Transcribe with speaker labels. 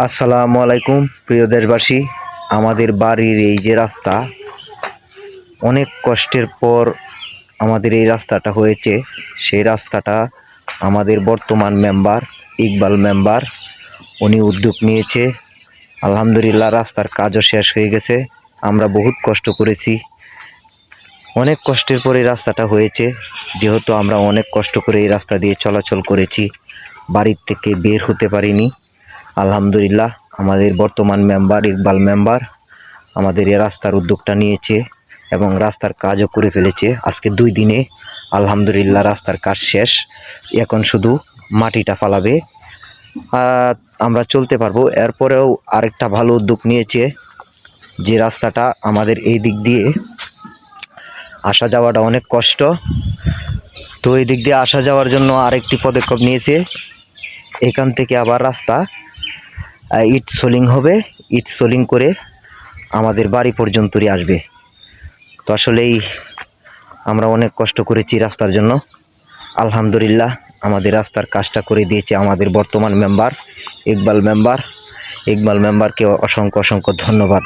Speaker 1: আসসালামু আলাইকুম প্রিয় দেশবাসী। আমাদের বাড়ির এই যে রাস্তা, অনেক কষ্টের পর আমাদের এই রাস্তাটা হয়েছে। সেই রাস্তাটা আমাদের বর্তমান মেম্বার ইকবাল মেম্বার উনি উদ্যোগ নিয়েছে। আলহামদুলিল্লাহ রাস্তার কাজও শেষ হয়ে গেছে। আমরা বহুত কষ্ট করেছি, অনেক কষ্টের পরে এই রাস্তাটা হয়েছে। যেহেতু আমরা অনেক কষ্ট করে এই রাস্তা দিয়ে চলাচল করেছি, বাড়ির থেকে বের হতে পারিনি। আলহামদুলিল্লাহ আমাদের বর্তমান মেম্বার ইকবাল মেম্বার আমাদের এই রাস্তার উদ্যোগটা নিয়েছে এবং রাস্তার কাজও করে ফেলেছে। আজকে 2 দিনে আলহামদুলিল্লাহ রাস্তার কাজ শেষ। এখন শুধু মাটিটা ফালাবে, আমরা চলতে পারবো। এরপরেও আরেকটা ভালো উদ্যোগ নিয়েছে, যে রাস্তাটা আমাদের এই দিক দিয়ে আসা যাওয়াটা অনেক কষ্ট, তো এই দিক দিয়ে আসা যাওয়ার জন্য আরেকটি পদক্ষেপ নিয়েছে। এখান থেকে আবার রাস্তা ইট সোলিং হবে, ইট সোলিং করে আমাদের বাড়ি পর্যন্তই আসবে। তো আসলেই আমরা অনেক কষ্ট করেছি রাস্তার জন্য। আলহামদুলিল্লাহ আমাদের রাস্তার কাজটা করে দিয়েছে আমাদের বর্তমান মেম্বার ইকবাল মেম্বারকে অসংখ্য ধন্যবাদ।